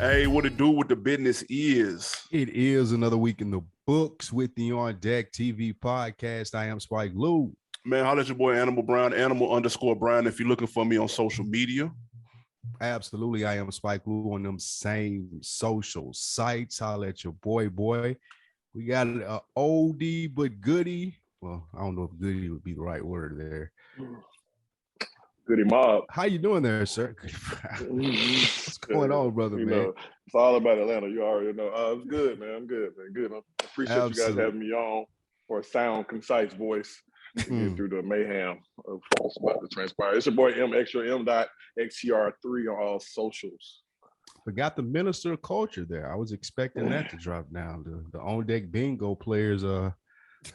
Hey, what it do with the business is? It is another week in the books with the On Deck TV podcast. I am Spike Lou. Man, holla at your boy Animal Brown, Animal_Brown if you're looking for me on social media. Absolutely, I am Spike Lou on them same social sites. Holla at your boy. We got an oldie but goodie. Well, I don't know if goodie would be the right word there. Goody mob. How you doing there, sir? What's going on, brother, man? Know, it's all about Atlanta. You already know. It's good, man. I'm good, man. Good. I appreciate you guys having me on for a sound, concise voice to get through the mayhem of what's about to transpire. It's your boy M_M.XCR3 on all socials. Forgot the minister of culture there. I was expecting that to drop down. The On Deck bingo players, I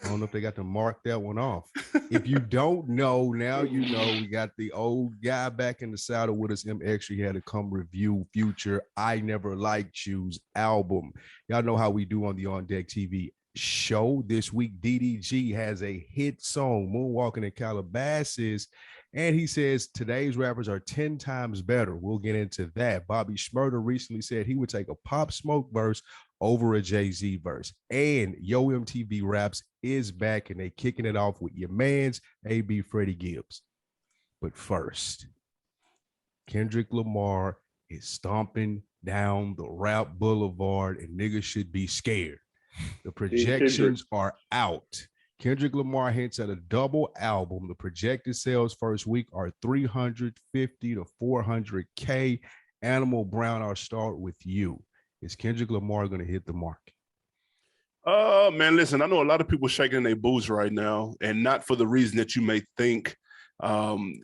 don't know if they got to mark that one off. If you don't know, now you know. We got the old guy back in the saddle with us. MX, he had to come review Future I Never Liked You's album. Y'all know how we do on the On Deck TV show. This week, DDG has a hit song, Moonwalking in Calabasas, and he says today's rappers are 10 times better. We'll get into that. Bobby Shmurda recently said he would take a Pop Smoke verse over a Jay-Z verse. And Yo MTV Raps is back, and they kicking it off with your mans, A.B. Freddie Gibbs. But first, Kendrick Lamar is stomping down the rap boulevard, and niggas should be scared. The projections are out. Kendrick Lamar hints at a double album. The projected sales first week are 350 to 400K. Animal Brown, I'll start with you. Is Kendrick Lamar going to hit the mark? Man, listen, I know a lot of people shaking their boots right now, and not for the reason that you may think.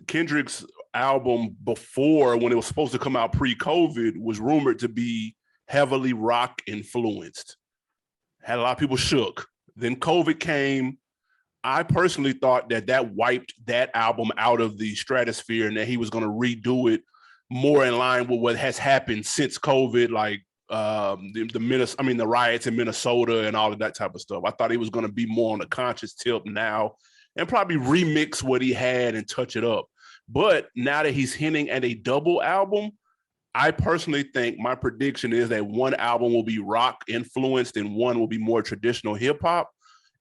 Kendrick's album before, when it was supposed to come out pre-COVID, was rumored to be heavily rock influenced. Had a lot of people shook. Then COVID came. I personally thought that wiped that album out of the stratosphere and that he was going to redo it more in line with what has happened since COVID, like the riots in Minnesota and all of that type of stuff. I thought he was going to be more on the conscious tip now and probably remix what he had and touch it up. But now that he's hinting at a double album, I personally think my prediction is that one album will be rock influenced and one will be more traditional hip hop.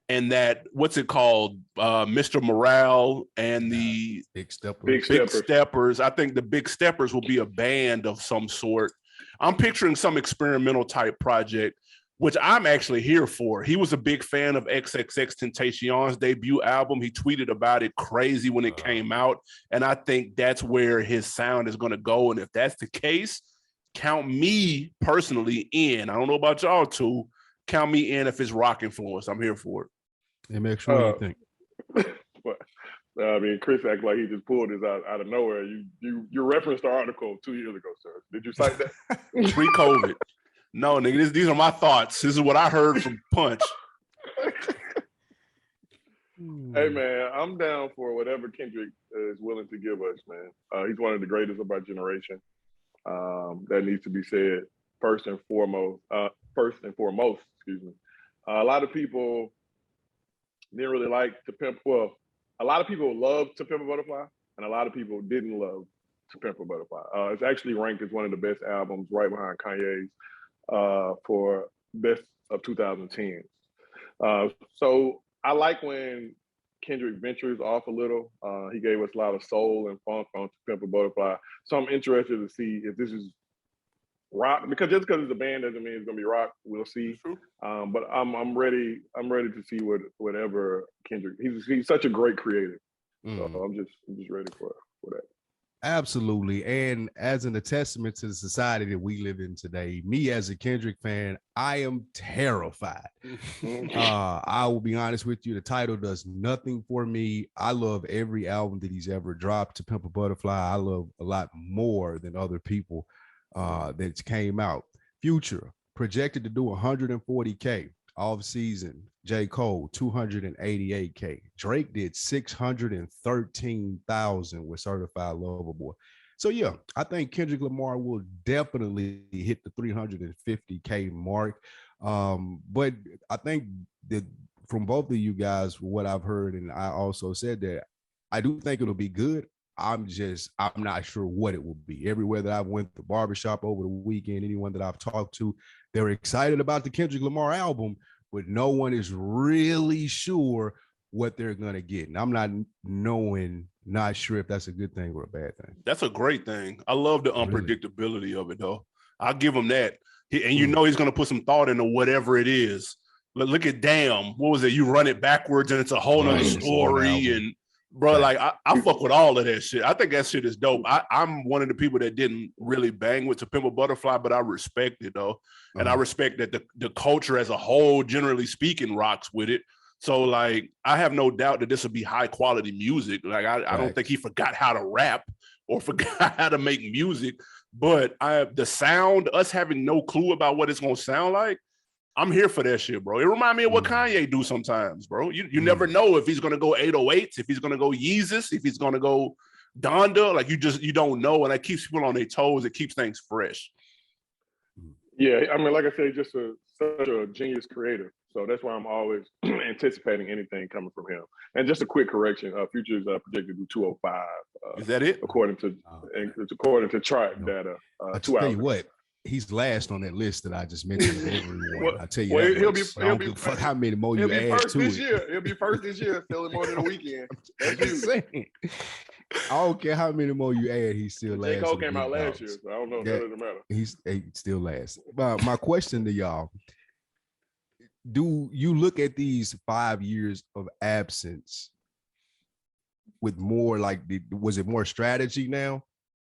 And that, what's it called? Mr. Morale and the Big Steppers. Big Steppers. I think the Big Steppers will be a band of some sort. I'm picturing some experimental type project, which I'm actually here for. He was a big fan of XXXTentacion's debut album. He tweeted about it crazy when it came out. And I think that's where his sound is going to go. And if that's the case, count me personally in. I don't know about y'all two. Count me in if it's rock influence. I'm here for it. MX, what do you think? I mean, Chris acts like he just pulled this out of nowhere. You referenced the article 2 years ago, sir. Did you cite that? Pre-COVID. No, nigga, these are my thoughts. This is what I heard from Punch. Hey, man, I'm down for whatever Kendrick is willing to give us, man. He's one of the greatest of our generation. That needs to be said first and foremost, excuse me. A lot of people didn't really like To Pimp. Well, a lot of people loved To Pimp a Butterfly, and a lot of people didn't love To Pimp a Butterfly. It's actually ranked as one of the best albums, right behind Kanye's, for best of 2010s. So I like when Kendrick ventures off a little. He gave us a lot of soul and funk on To Pimp a Butterfly. So I'm interested to see if this is rock, because just because it's a band doesn't mean it's gonna be rock. We'll see. But I'm ready to see whatever Kendrick. He's such a great creator. So I'm just ready for that. Absolutely. And as a testament to the society that we live in today, me as a Kendrick fan, I am terrified. I will be honest with you, the title does nothing for me. I love every album that he's ever dropped. To Pimp a Butterfly, I love a lot more than other people that came out. Future projected to do 140K off season. J. Cole 288K. Drake did 613,000 with Certified Lover Boy. So yeah, I think Kendrick Lamar will definitely hit the 350K mark. But I think that from both of you guys, what I've heard, and I also said that I do think it'll be good. I'm not sure what it will be. Everywhere that I went to the barbershop over the weekend, anyone that I've talked to, they're excited about the Kendrick Lamar album, but no one is really sure what they're going to get. And I'm not sure if that's a good thing or a bad thing. That's a great thing. I love the unpredictability of it, though. I'll give him that. And you know he's going to put some thought into whatever it is. Look at Damn. What was it? You run it backwards and it's a whole nother story. And, bro, like, I fuck with all of that shit. I think that shit is dope. I'm one of the people that didn't really bang with To Pimp a Butterfly, but I respect it, though. And I respect that the culture as a whole, generally speaking, rocks with it. So, like, I have no doubt that this will be high quality music. Like, I don't think he forgot how to rap or forgot how to make music. But the sound, us having no clue about what it's gonna sound like, I'm here for that shit, bro. It reminds me of what Kanye do sometimes, bro. You never know if he's gonna go 808s, if he's gonna go Yeezus, if he's gonna go Donda. Like you don't know, and that keeps people on their toes. It keeps things fresh. Yeah, I mean, like I said, just such a genius creator. So that's why I'm always anticipating anything coming from him. And just a quick correction: Future's projected to 205. Is that it? According to track data. I'll tell you what, he's last on that list that I just mentioned. Everyone, I tell you, he'll be fuck how many more you add first to this it. year. He'll be first this year, selling more than a weekend. That's huge. I don't care how many more you add, he's still last. J. Cole came out last year, so I don't know. That doesn't matter. He's still last. My question to y'all: do you look at these 5 years of absence with more like, was it more strategy now?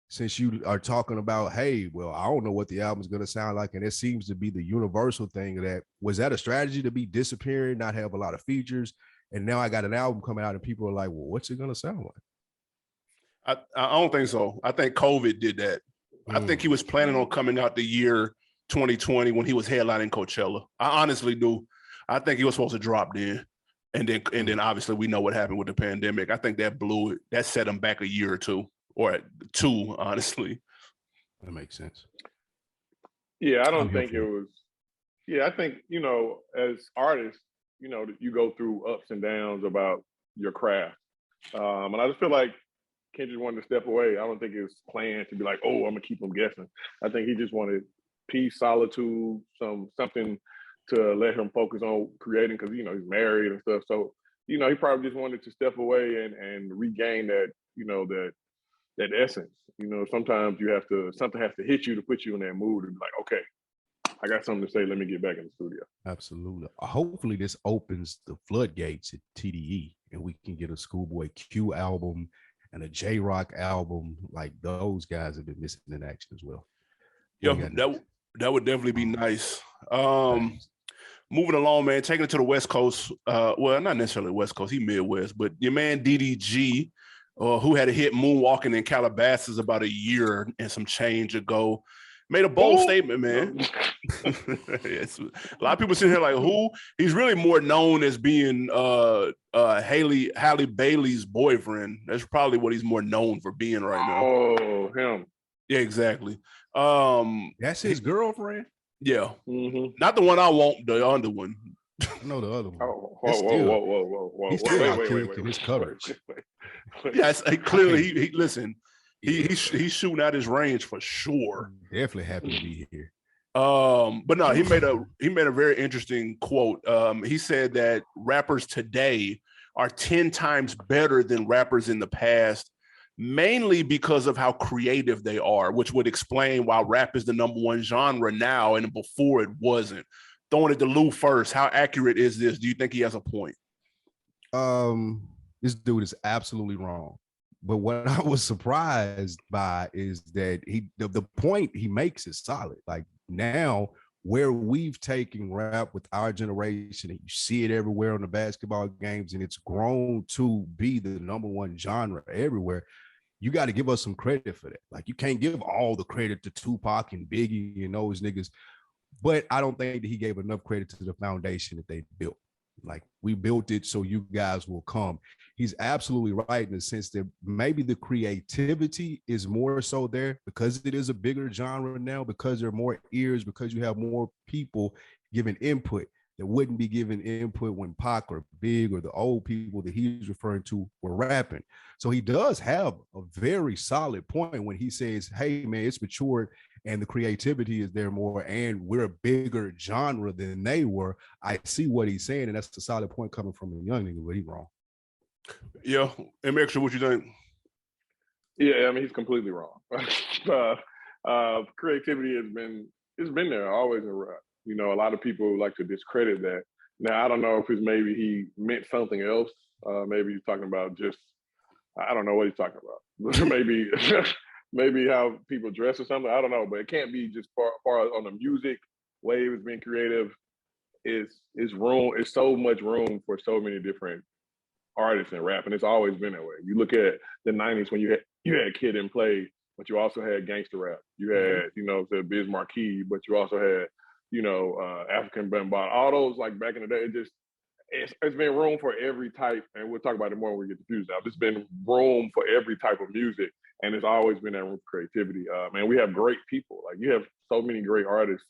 Since you are talking about, hey, well, I don't know what the album's going to sound like, and it seems to be the universal thing of that. Was that a strategy to be disappearing, not have a lot of features, and now I got an album coming out and people are like, well, what's it going to sound like? I don't think so. I think COVID did that. I think he was planning on coming out the year 2020 when he was headlining Coachella. I honestly do. I think he was supposed to drop then. And then obviously we know what happened with the pandemic. I think that blew it. That set him back a year or two, honestly. That makes sense. Yeah, I don't think it was. Yeah, I think, as artists, you go through ups and downs about your craft. And I just feel like Kendrick wanted to step away. I don't think it was planned to be like, oh, I'm gonna keep him guessing. I think he just wanted peace, solitude, something to let him focus on creating, because he's married and stuff. So he probably just wanted to step away and regain that that essence. Sometimes something has to hit you to put you in that mood and be like, okay, I got something to say. Let me get back in the studio. Absolutely. Hopefully this opens the floodgates at TDE and we can get a Schoolboy Q album and a J-Rock album. Like, those guys have been missing in action as well. Yeah, that would definitely be nice. Moving along, man, taking it to the West Coast. Well, not necessarily West Coast, he Midwest, but your man DDG, who had a hit Moonwalking in Calabasas about a year and some change ago, made a bold statement, man. Yes. A lot of people sitting here like, who? He's really more known as being Halle Bailey's boyfriend. That's probably what he's more known for being right now. Oh, him. Yeah, exactly. That's his girlfriend? Yeah. Mm-hmm. Not the one I want, the other one. No, the other one. Oh, whoa. He's still out kicking his coverage. Yes, clearly he listen. He's shooting out his range for sure. Definitely happy to be here. But no, he made a very interesting quote. He said that rappers today are 10 times better than rappers in the past, mainly because of how creative they are, which would explain why rap is the #1 genre now and before it wasn't. Throwing it to Lou first, how accurate is this? Do you think he has a point? This dude is absolutely wrong. But what I was surprised by is that the point he makes is solid. Like, now, where we've taken rap with our generation, and you see it everywhere on the basketball games, and it's grown to be the #1 genre everywhere, you got to give us some credit for that. Like, you can't give all the credit to Tupac and Biggie and those niggas, but I don't think that he gave enough credit to the foundation that they built. Like, we built it so you guys will come. He's absolutely right in the sense that maybe the creativity is more so there because it is a bigger genre now, because there are more ears, because you have more people giving input. that wouldn't be giving input when Pac or Big or the old people that he's referring to were rapping. So he does have a very solid point when he says, hey, man, it's matured and the creativity is there more, and we're a bigger genre than they were. I see what he's saying, and that's a solid point coming from a young nigga, but he's wrong. Yeah. And extra, what you think? Yeah, I mean, he's completely wrong. Creativity it's been there always in rap. You know, a lot of people like to discredit that. Now, I don't know if it's maybe he meant something else. Maybe he's talking about just, I don't know what he's talking about. maybe maybe how people dress or something. I don't know, but it can't be just far on the music wave as being creative. It's so much room for so many different artists in rap, and it's always been that way. You look at the '90s when you had Kid and Play, but you also had gangster rap. You had, the Biz Marquee, but you also had, African Bambaataa. All those, like, back in the day, it's been room for every type, and we'll talk about it more when we get to fuse out. There's been room for every type of music, and it's always been that room for creativity. Man, we have great people. Like, you have so many great artists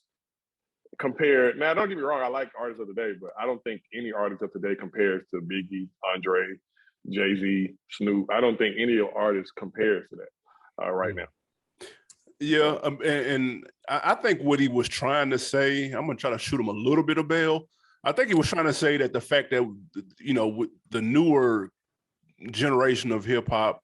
compared. Now, don't get me wrong, I like artists of today, but I don't think any artist of today compares to Biggie, Andre, Jay-Z, Snoop. I don't think any artist compares to that right now. Yeah, and I think what he was trying to say, I'm going to try to shoot him a little bit of bail. I think he was trying to say that the fact that, with the newer generation of hip hop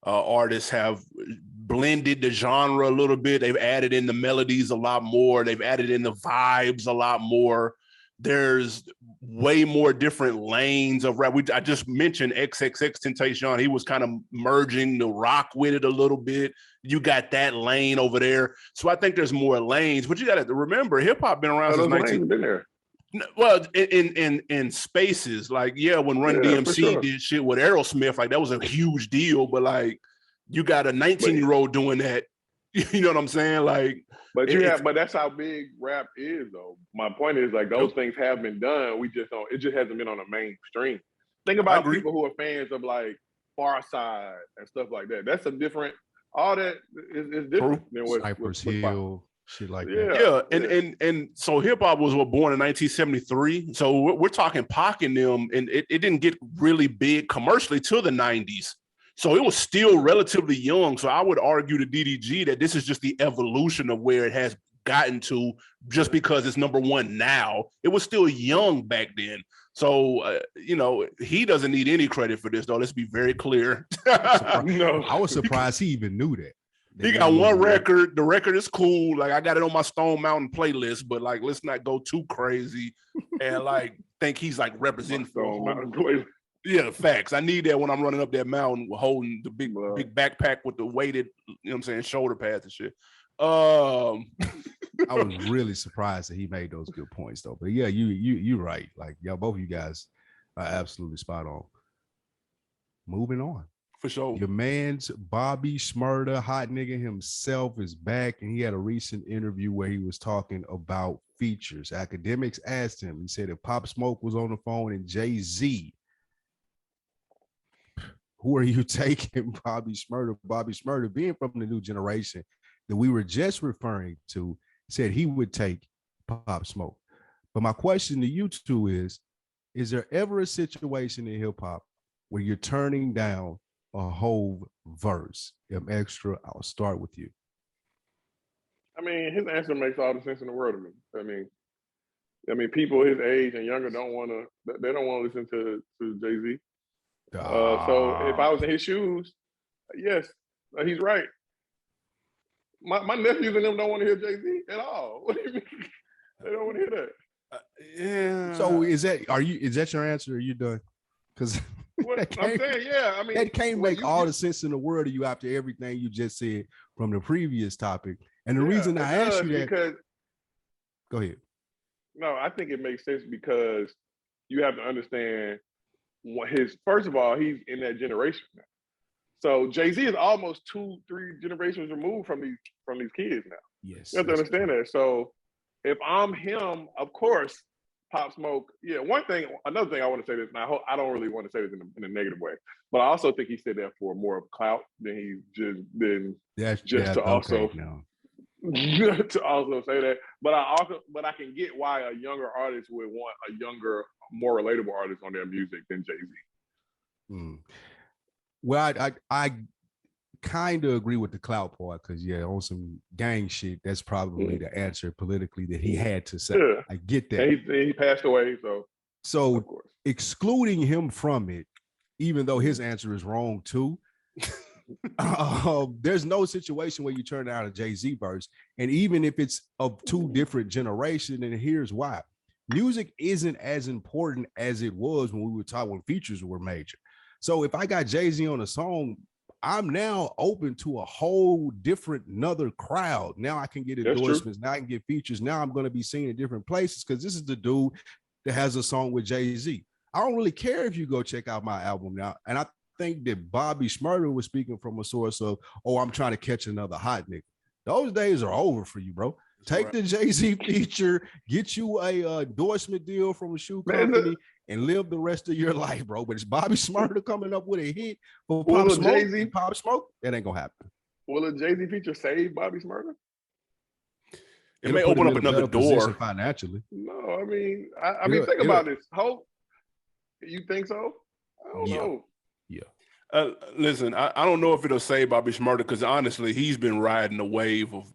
artists have blended the genre a little bit. They've added in the melodies a lot more. They've added in the vibes a lot more. There's way more different lanes of rap. I just mentioned XXXTentacion. He was kind of merging the rock with it a little bit. You got that lane over there. So I think there's more lanes, but you got to remember, hip hop been around since 19. Been there. Well, in spaces, like, when Run DMC sure. did shit with Aerosmith, like, that was a huge deal. But, like, you got a 19-year-old doing that. You know what I'm saying? Like, but but that's how big rap is, though. My point is, like, those things have been done. We just don't. It just hasn't been on the mainstream. Think about people who are fans of, like, Far Side and stuff like that. That's a different. All that is different than what Cypress Hill. Shit like that. Yeah. And so hip hop was born in 1973. So we're talking Pac and them, and it didn't get really big commercially till the 90s. So it was still relatively young. So I would argue to DDG that this is just the evolution of where it has gotten to, just because it's number one now. It was still young back then. So, he doesn't need any credit for this, though. Let's be very clear. No, I was surprised he even knew that. He got one record. The record is cool. Like, I got it on my Stone Mountain playlist, but, like, let's not go too crazy and, like, think he's, like, representing Stone Mountain playlist. Yeah, facts. I need that when I'm running up that mountain holding the big backpack with the weighted, shoulder pads and shit. I was really surprised that he made those good points, though. But yeah, you're right. Like, y'all, both of you guys are absolutely spot on. Moving on. For sure. Your man's Bobby Shmurda, hot nigga himself, is back, and he had a recent interview where he was talking about features. Academics asked him, he said if Pop Smoke was on the phone and Jay-Z, who are you taking? Bobby Shmurda. Bobby Shmurda, being from the new generation that we were just referring to, said he would take Pop Smoke. But my question to you two is there ever a situation in hip hop where you're turning down a whole verse? Extra, I'll start with you. I mean, his answer makes all the sense in the world to me. I mean, people his age and younger don't want to listen to Jay-Z. So if I was in his shoes, yes, he's right. My nephews and them don't want to hear Jay-Z at all. What do you mean? They don't want to hear that. Yeah. So is that your answer? Or are you done? Because I'm saying, yeah. I mean, that can't make all the sense in the world to you after everything you just said from the previous topic. And the reason I asked you that, because go ahead. No, I think it makes sense because you have to understand first of all, he's in that generation now. So Jay-Z is almost 2-3 generations removed from these kids now. Yes. You have to understand that. So if I'm him, of course, Pop Smoke. Yeah, another thing I want to say this, and I don't really want to say this in a negative way, but I also think he said that for more of clout than he just been also. No. to also say that. But I can get why a younger artist would want a younger, more relatable artist on their music than Jay-Z. Well, I kind of agree with the clout part because on some gang shit, that's probably the answer politically that he had to say. Yeah. I get that. And he passed away, so excluding him from it, even though his answer is wrong too. There's no situation where you turn down a Jay-Z verse, and even if it's of two different generations, and here's why: music isn't as important as it was when we were talking when features were major. So if I got Jay-Z on a song, I'm now open to a whole different another crowd. Now I can get endorsements. Now I can get features. Now I'm going to be seen in different places because this is the dude that has a song with Jay-Z. I don't really care if you go check out my album now. And I think that Bobby Shmurda was speaking from a source of, I'm trying to catch another hot nigga. Those days are over for you, bro. Take the Jay-Z feature, get you a endorsement deal from a shoe company, and live the rest of your life, bro. But it's Bobby Shmurda coming up with a hit for Pop Smoke. That ain't gonna happen. Will a Jay-Z feature save Bobby Shmurda? It may open up another door financially. No, I mean, I mean, think about this. Hope, you think so? I don't know. Yeah. Listen, I don't know if it'll save Bobby Shmurda because honestly, he's been riding the wave of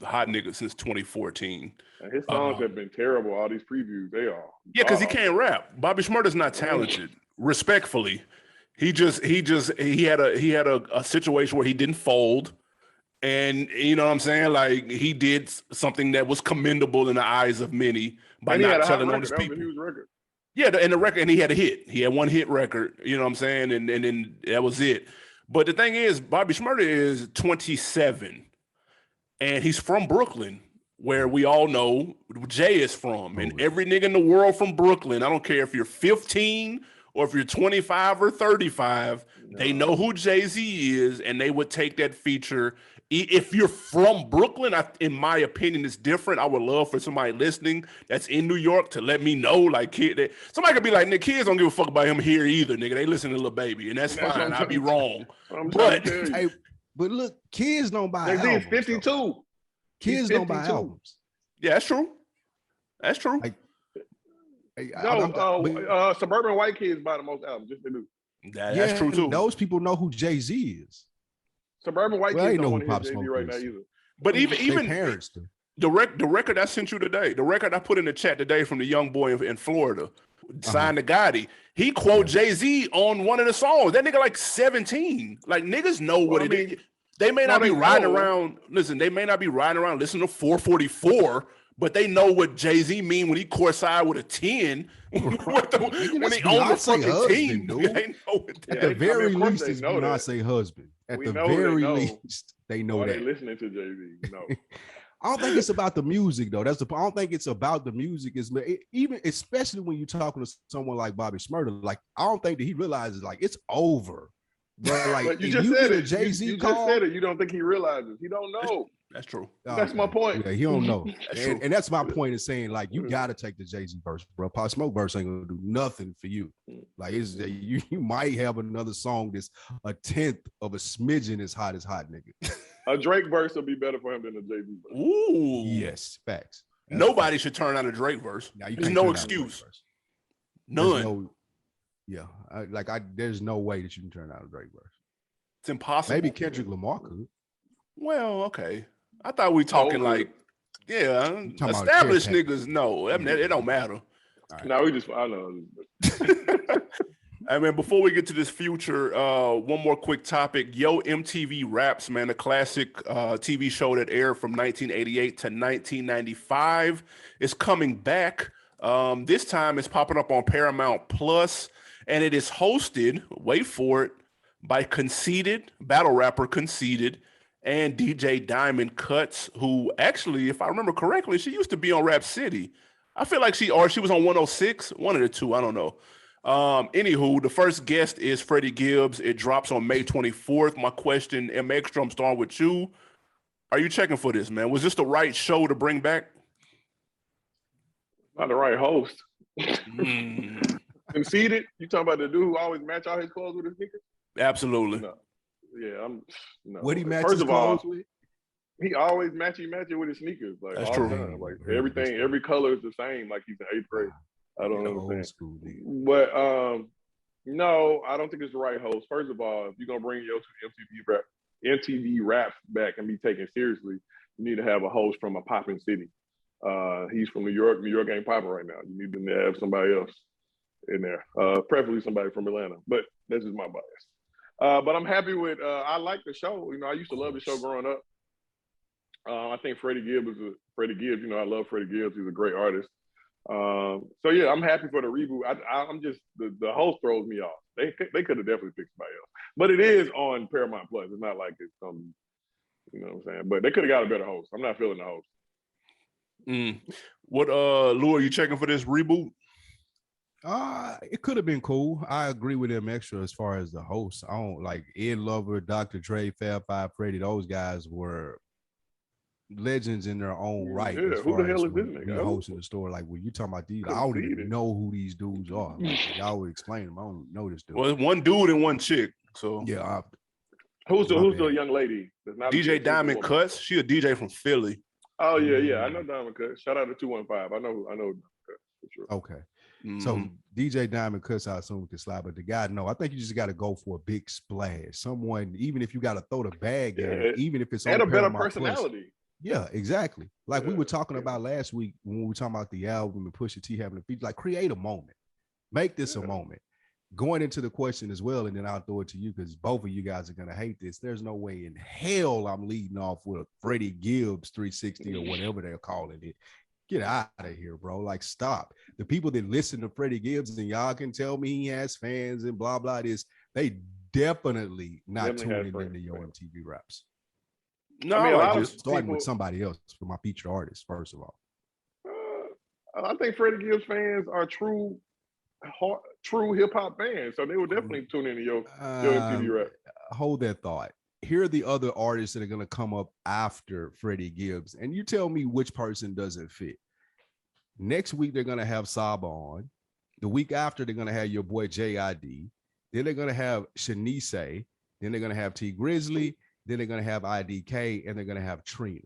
hot niggas since 2014. And his songs have been terrible. All these previews, they are. Yeah, because he can't rap. Bobby Shmurda's not talented. Respectfully, he had a situation where he didn't fold, and you know what I'm saying. Like he did something that was commendable in the eyes of many by not telling on his people. That was a huge record. Yeah, and the record, and he had a hit. He had one hit record. You know what I'm saying, and then that was it. But the thing is, Bobby Shmurda is 27. And he's from Brooklyn, where we all know Jay is from. And every nigga in the world from Brooklyn, I don't care if you're 15 or if you're 25 or 35, they know who Jay-Z is, and they would take that feature. If you're from Brooklyn, in my opinion, it's different. I would love for somebody listening that's in New York to let me know. Like, somebody could be like, "Nigga, kids don't give a fuck about him here either, nigga. They listen to Lil Baby, and that's fine. I'll be wrong." But look, kids don't buy albums. 52. So. Kids don't buy albums. Yeah, that's true. That's true. Suburban white kids buy the most albums. Just they do. That's true too. Those people know who Jay-Z is. Suburban white kids don't want to hear Jay-Z right now either. But even parents do. The record I sent you today, the record I put in the chat today from the young boy in Florida, signed to Gotti. He quote Jay-Z on one of the songs. That nigga like 17. Like niggas know what it is. They may not be riding around. Listen, they may not be riding around listening to 444, but they know what Jay-Z mean when he courtside with a 10. When he owned the fucking team. They know at the very least, it's Beyonce husband. At the very least, they know that. They listening to Jay-Z. No. I don't think it's about the music though. I don't think it's about the music. Even especially when you're talking to someone like Bobby Shmurda, like I don't think that he realizes like it's over. But like but you just said it. Jay-Z you just said it. You don't think he realizes. He don't know. That's true. That's my point. Yeah, he don't know. and that's my point in saying like you got to take the Jay-Z verse, bro. Pop Smoke verse ain't gonna do nothing for you. Like you might have another song that's a tenth of a smidgen as hot nigga. A Drake verse will be better for him than a Jay-Z verse. Ooh, yes, facts. Nobody should turn on a Drake verse. There's no excuse. None. There's no way that you can turn out a Drake verse. It's impossible. Maybe Kendrick Lamar could. Well, okay. I thought we talking established niggas. No, I mean, it don't matter. Right. No, I know. I mean, before we get to this future, one more quick topic. MTV Raps, man, a classic TV show that aired from 1988 to 1995 is coming back. This time it's popping up on Paramount Plus, and it is hosted, wait for it, by Conceited, battle rapper Conceited, and DJ Diamond Cuts, who actually, if I remember correctly, she used to be on Rap City. I feel like she was on 106, one of the two, I don't know. Anywho, the first guest is Freddie Gibbs. It drops on May 24th. My question, M Extra, I'm starting with you. Are you checking for this, man? Was this the right show to bring back? Not the right host. Conceited? You talking about the dude who always match all his clothes with his sneakers? Absolutely. No. Yeah, no. What he matches his clothes with? he always matchy with his sneakers, like That's all true. the time. Like everything, every color is the same, like he's in 8th grade. I don't understand. Old school, nigga. But no, I don't think it's the right host. First of all, if you're gonna bring your MTV Raps back and be taken seriously, you need to have a host from a popping city. He's from New York. New York ain't popping right now. You need to have somebody else in there, preferably somebody from Atlanta. But that's just my bias. But I'm happy with. I like the show. You know, I used to love the show growing up. I think Freddie Gibbs. You know, I love Freddie Gibbs. He's a great artist. So yeah, I'm happy for the reboot. I'm just the host throws me off. They could have definitely picked somebody else, but it is on Paramount Plus. It's not like it's you know what I'm saying. But they could have got a better host. I'm not feeling the host. What Lou, are you checking for this reboot? It could have been cool. I agree with them extra as far as the host. I don't like Ed Lover, Dr. Dre, Fab Five Freddy. Those guys were legends in their own right. Yeah, as who far the hell as is this nigga? hosting the store? Like when you talking about these, I don't even know who these dudes are. Like, y'all would explain them. I don't know this dude. Well, it's one dude and one chick. So yeah. Who's the young lady? That's not DJ Diamond Cuts. She a DJ from Philly. Oh yeah. I know Diamond Cuts. Shout out to 215. I know. For sure. Okay. So DJ Diamond Cuts, I assume can slide, but the guy, no, I think you just got to go for a big splash. Someone, even if you got to throw the bag at it, even if it's and on a better Paramount personality. Plus. Yeah, exactly. Like we were talking about last week when we were talking about the album and Pusha T having a feature. Like create a moment, make this a moment. Going into the question as well, and then I'll throw it to you because both of you guys are gonna hate this. There's no way in hell I'm leading off with a Freddie Gibbs 360 or whatever they're calling it. Get out of here, bro. Like, stop. The people that listen to Freddie Gibbs, and y'all can tell me he has fans and blah, blah, this, they definitely not tuning into your MTV Raps. No, I mean, just starting with somebody else for my featured artist, first of all. I think Freddie Gibbs fans are true hip-hop fans, so they will definitely tune into your MTV Rap. Hold that thought. Here are the other artists that are going to come up after Freddie Gibbs, and you tell me which person doesn't fit. Next week, they're going to have Saba on. The week after, they're going to have your boy J.I.D. Then they're going to have Shanice. Then they're going to have T Grizzly. Then they're going to have IDK, and they're going to have Trina.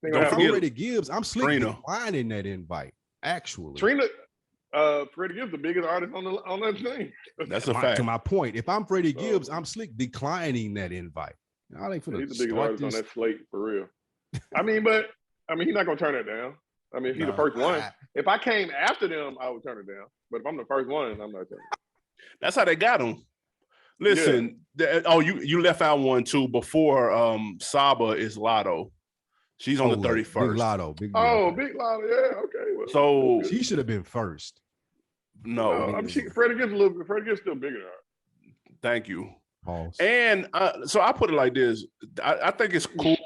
Don't forget Freddie Gibbs. I'm slick declining that invite, actually. Trina, Freddie Gibbs, the biggest artist on that thing. That's a fact. To my point, if I'm Freddie Gibbs, I'm slick declining that invite. I think he's the biggest artist on that slate for real. He's not gonna turn it down. I mean, if he's the first one. If I came after them, I would turn it down. But if I'm the first one, I'm not turning it. That's how they got him. Listen, you left out one too. Before Saba is Lotto. She's on the 31st. Big Lotto. Big Lotto. Yeah. Okay. Well, so she should have been first. No, Freddie Gibbs still bigger than her. Thank you. Pause. And so I put it like this: I think it's cool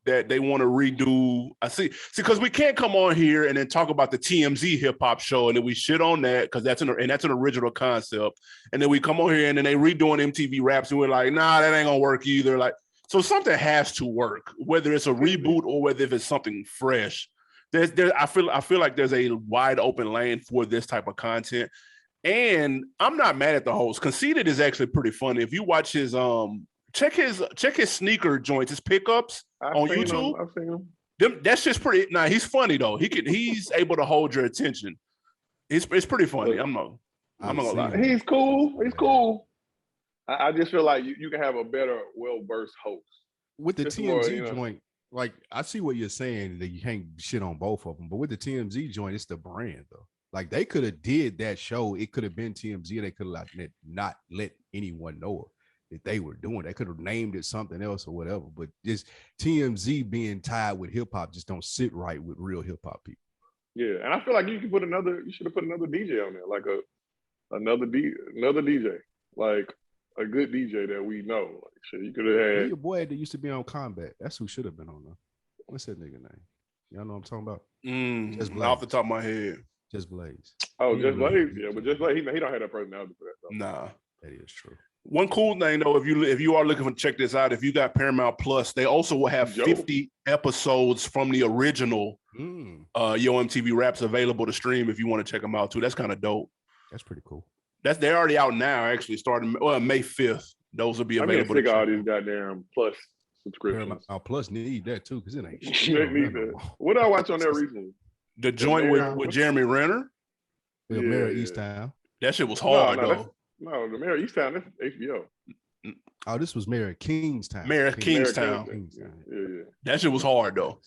that they want to redo. See, because we can't come on here and then talk about the TMZ hip hop show and then we shit on that because that's an original concept, and then we come on here and then they redoing MTV Raps and we're like, nah, that ain't gonna work either. Like, so something has to work, whether it's a reboot or whether if it's something fresh. I feel like there's a wide open lane for this type of content, and I'm not mad at the host. Conceited is actually pretty funny. If you watch his check his sneaker joints, his pickups on YouTube. I've seen him. That's just pretty. Nah, he's funny though. He's able to hold your attention. It's pretty funny. I'm not gonna lie. He's cool. He's cool. I just feel like you can have a better, well-versed host with the TMZ joint. Like, I see what you're saying, that you can't shit on both of them, but with the TMZ joint, it's the brand though. Like, they could have did that show. It could have been TMZ. They could have not let anyone know that they were doing. They could have named it something else or whatever. But just TMZ being tied with hip hop just don't sit right with real hip hop people. Yeah, and I feel like you should have put another DJ on there, like another DJ, like a good DJ that we know. Like, shit, you could have had your boy that used to be on Combat. That's who should have been on there. What's that nigga name? Y'all know what I'm talking about? Just off the top of my head. Just Blaze. Oh, Just Blaze. Yeah, but Just Blaze, he don't have that personality for that. Though. Nah, that is true. One cool thing though, if you are looking for, check this out. If you got Paramount Plus, they also will have 50 episodes from the original Yo MTV Raps available to stream if you want to check them out too. That's kind of dope. That's pretty cool. They're already out now. Actually, starting May 5th. Those will be available. I'm getting sick of all these goddamn Plus subscriptions. Paramount Plus need that too, because it ain't They shit. need that. What did I watch on there recently? The joint with Jeremy Renner. Yeah, Mayor Easttown. That shit was hard though. No, the Mayor of Easttown, that's HBO. Oh, this was Mayor of Kingstown. Mayor of Kingstown. Yeah. That shit was hard though.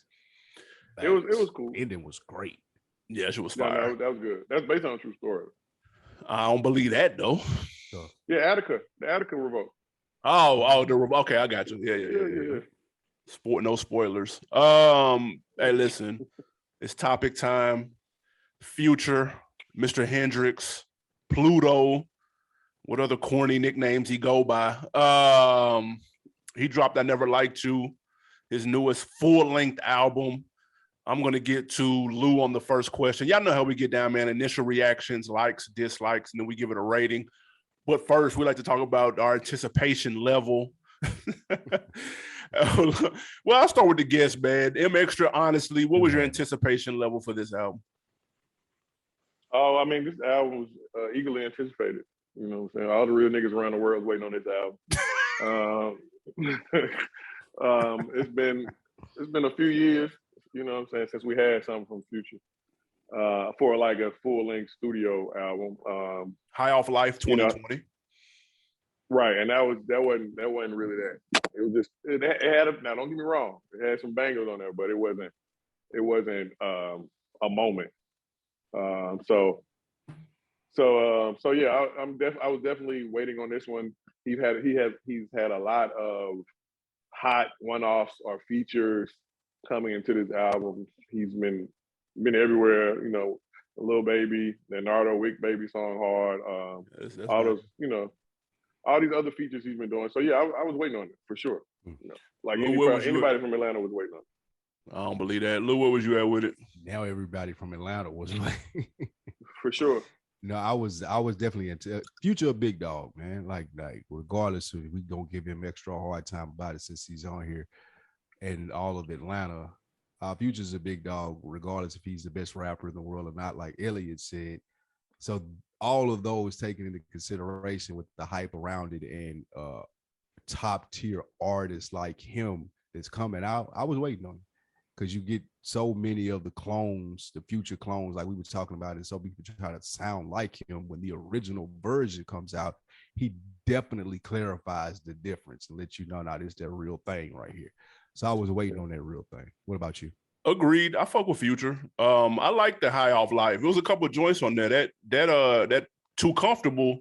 It was cool. Ending was great. Yeah, that shit was fire. No, that was good. That's based on a true story. I don't believe that though. Yeah, Attica. The Attica revolt. Okay, I got you. Yeah. No spoilers. Hey, listen, it's topic time. Future, Mr. Hendrix, Pluto, what other corny nicknames he go by? He dropped I Never Liked You, his newest full-length album. I'm gonna get to Lou on the first question. Y'all know how we get down, man. Initial reactions, likes, dislikes, and then we give it a rating. But first, we like to talk about our anticipation level. Well, I'll start with the guest, man. M Extra, honestly, what was your anticipation level for this album? Oh, I mean, this album was eagerly anticipated. You know what I'm saying? All the real niggas around the world waiting on this album. It's been a few years, you know what I'm saying, since we had something from Future for like a full-length studio album. High Off Life 2020. You know, right, and that wasn't really that. It was just it had now don't get me wrong, it had some bangers on there, but it wasn't a moment. So yeah, I was definitely waiting on this one. He's had a lot of hot one-offs or features coming into this album. He's been everywhere, you know, Lil Baby, Leonardo, Wick Baby song hard, all those, you know, all these other features he's been doing. So yeah, I was waiting on it for sure. You know, like anybody from Atlanta was waiting on it. I don't believe that. Lou, where was you at with it? Now everybody from Atlanta was like, for sure. No, I was definitely into Future, a big dog, man. Like regardless of, we gonna give him extra hard time about it since he's on here and all of Atlanta. Future's a big dog, regardless if he's the best rapper in the world or not, like Elliot said. So all of those taken into consideration with the hype around it and top tier artists like him that's coming out, I was waiting on it. Because you get so many of the clones, the Future clones, like we were talking about, and so people try to sound like him. When the original version comes out, he definitely clarifies the difference and lets you know, now this is that real thing right here. So I was waiting on that real thing. What about you? Agreed. I fuck with Future. I like the High Off Life. It was a couple of joints on there. That Too Comfortable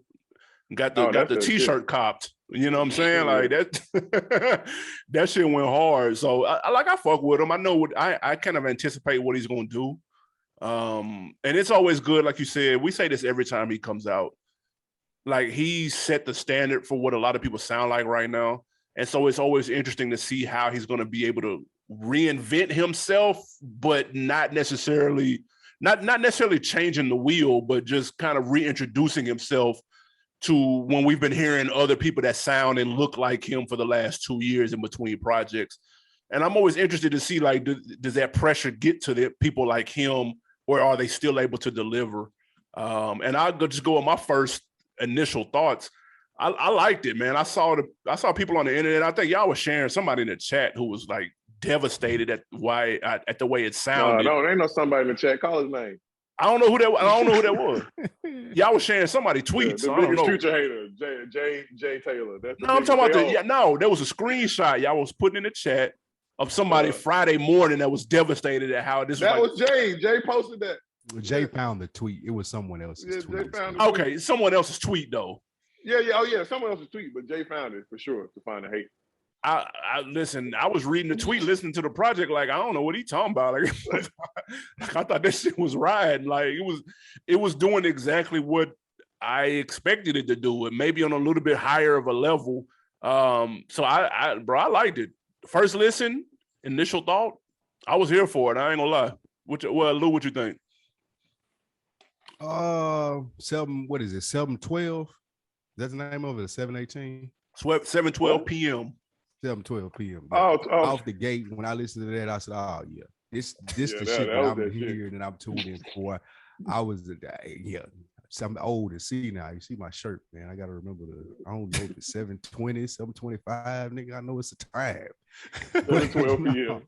got the t-shirt copped. You know what I'm saying? Like that that shit went hard. So I fuck with him. I know what I kind of anticipate what he's gonna do. And it's always good, like you said, we say this every time he comes out. Like he set the standard for what a lot of people sound like right now. And so it's always interesting to see how he's gonna be able to reinvent himself, but not necessarily changing the wheel, but just kind of reintroducing himself to when we've been hearing other people that sound and look like him for the last 2 years in between projects. And I'm always interested to see, like, does that pressure get to the people like him, or are they still able to deliver? And I'll just go with my first initial thoughts. I liked it, man. I saw people on the internet. I think y'all was sharing somebody in the chat who was like devastated at the way it sounded. No, there ain't no somebody in the chat. Call his name. I don't know who that was. Y'all was sharing somebody tweets. The biggest Future hater, Jay Taylor. I'm talking about there was a screenshot y'all was putting in the chat of somebody Friday morning that was devastated at how this was Jay. Jay posted that. Jay found the tweet. It was someone else's tweet. Okay, someone else's tweet though. Yeah, someone else's tweet, but Jay found it for sure to find the hate. I listen, I was reading the tweet, listening to the project, like, I don't know what he talking about. Like, I thought that shit was riding. Like it was doing exactly what I expected it to do, and maybe on a little bit higher of a level. So I liked it. First listen, initial thought, I was here for it. I ain't gonna lie. Lou, what you think? 712. That's the name of it, 718. 7:12 p.m. 7:12 p.m. Oh, off the gate. When I listened to that, I said, "Oh yeah, this the shit that I'm hearing and I'm tuned in for." I was I'm old to see now. You see my shirt, man. I gotta remember I don't know if it's 7:20, 7:25, nigga. I know it's a time. But 12 p.m.